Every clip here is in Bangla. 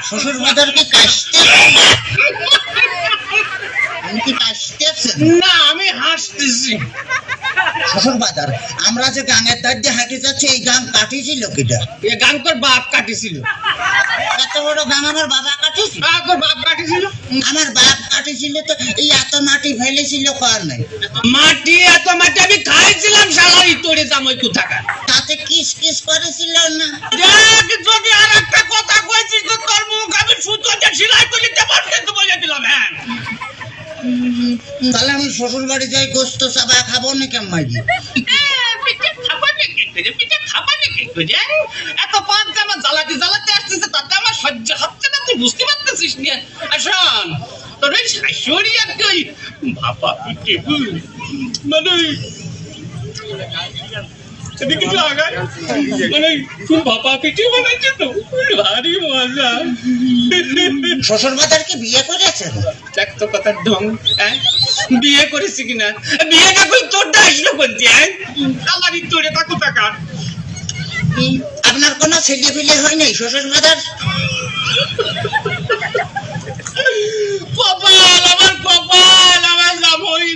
শ্বশুর বাজারকে কাশতেছেন? না, আমি হাসতেছি। শ্বশুর বাজার, আমরা যে গাঙের ধার দিয়ে হাঁটে যাচ্ছি, এই গাং কাটিছিল কিটা? এ গান তোর বাপ কাটিছিল। এত বড় গাং আমার বাবা কাটিছিল? তোর বাপ কাটিছিল? আমার বাপ কাটিছিল তো এই এত মাটি ফেলেছিল কার নাই? এত মাটি আমি খাইছিলাম শালারি তোরে জামাই কোথাকার। তাতে কিস কিস করেছিল না? দেখ, যদি আর একটা কথা কইছিস তো তোর মুখ আমি সুতোতে সেলাই করে দেবার কিন্তু বলে দিলাম। হ্যাঁ, তাহলে আমি শ্বশুর বাড়ি যাই, গোস্ত চাবা খাবো না কেমন? পিঠে খাবানি কি করে? এত পাঁচ জামা জ্বালাতে জ্বালাতে আসতেছে, তাতে আমার সহ্য হচ্ছে না, তুই বুঝতে পারতেছিস না? আসন তোর ওই শাশুড়ি আর তুই ভাপা পিঠে মানে এদিকে লাগাই মানে তুই ভাপা পিঠে বানাইছে তো ভারী মজা। শ্বশুর বাজারকে বিয়ে করেছেন? দেখ তো কথার ঢং। হ্যাঁ, বিয়ে করেছি কিনা? বিয়ে না করে তোরটা আসলো বলছি। হ্যাঁ, কালারি তোরে থাকো টাকা। আপনার কোনো ছেলে ফেলে হয় নাই শ্বশুর বাজার? কপাল আমার, কপাল আমার, জামাই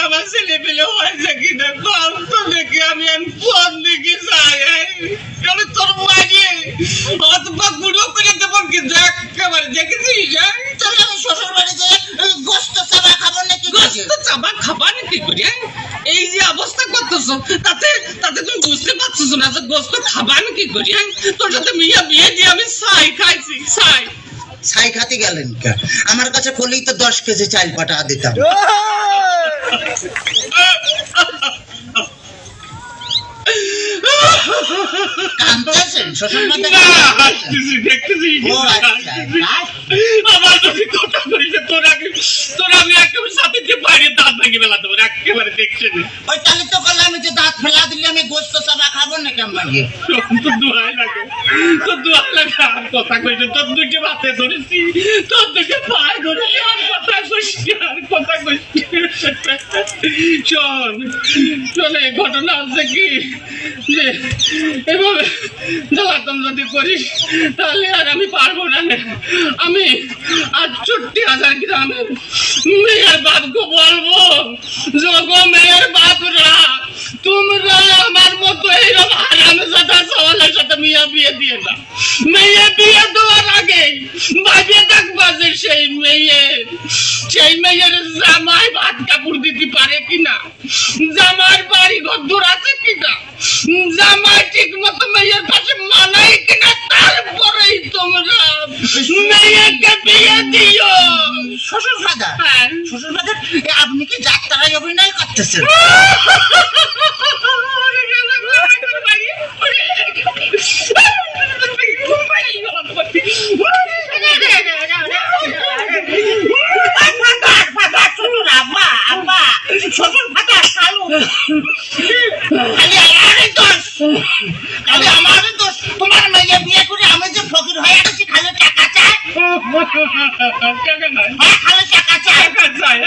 আমার ছেলে পেলে হয়েছে কিনা কম তো দেখি। আমি কোন দিকে যাই? তোর মারিয়ে হাত পা গুঁড়ো করে দেব কিন্তু একেবারে দেখেছিস? তাহলে আমি শ্বশুর বাড়ি যাই গোস্ত চাবা খাবো নাকি? গোস্ত চাবা খাবার কি করে? এই যে অবস্থা করতেছো, তাতে তাতে তুমি বুঝতে পারছো না যে গোস্ত খাবার কি করে? তোর সাথে মিয়া বিয়ে দিয়ে আমি ছাই খাইছি। ছাই খাতে গেলেন কে? আমার কাছে খোলেই তো 10 কেজি চাল পাঠা দিতাম। কাঁদতেছেন শ্বশুর বাজার? আমার যদি কথা করিস তোর আমি একেবারে সাথে দিয়ে বাইরে দাঁত ভেঙে ফেলা দেবো একেবারে দেখছে না। ওই তাহলে তো বললাম আমি যে দাঁত ফেলা দিলে আমি গোস্ত চাবা খাবো না কেমন? তোর দোয়াই লাগে আর কথা কইছে। তোর দুটো বাতে ধরেছি, তোর দুটো পায়ে ধরেছি, আর কথা কইছি। শোন এই ঘটনা হচ্ছে কি যে এভাবে জ্বালাতন যদি করিস তাহলে আর আমি পারবো না। আমি 68,000 গ্রামের মেয়ের বাপকে বলবো, যোগো মেয়ের বাপরা, তোমরা আমার মতো এইরকম হারামজাদা সওয়ালের সাথে মিয়া বিয়ে দিয়ে না। মেয়ে বিয়ে দেওয়ার আগে ভাবিয়ে দেখবা যে সেই মেয়ের জামাই ভাত কাপড় দিতে পারে কিনা, জামার বাড়ি ঘর আছে কিনা, জামাই ঠিক মতো মেয়ের কাছে মানাই কিনা, তারপরেই তোমরা মেয়েকে বিয়ে দিও। শ্বশুর বাজার, শ্বশুর বাজার আপনি কি যাত্রায় অভিনয় করতেছেন? তোমার মেয়ে বিয়ে করে আমি যে ফকির হয়ে গেছি, খালি টাকা চাই, খালি টাকা চাই।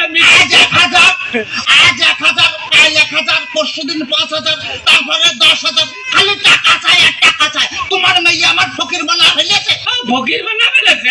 আজ 1,000, কাল 1,000, পরশুদিন 5,000, তারপরে 10,000, খালি টাকা চাই আর টাকা চাই। তোমার মেয়ে আমার ফকির বানা ফেলেছে। ফকির বানা ফেলেছে?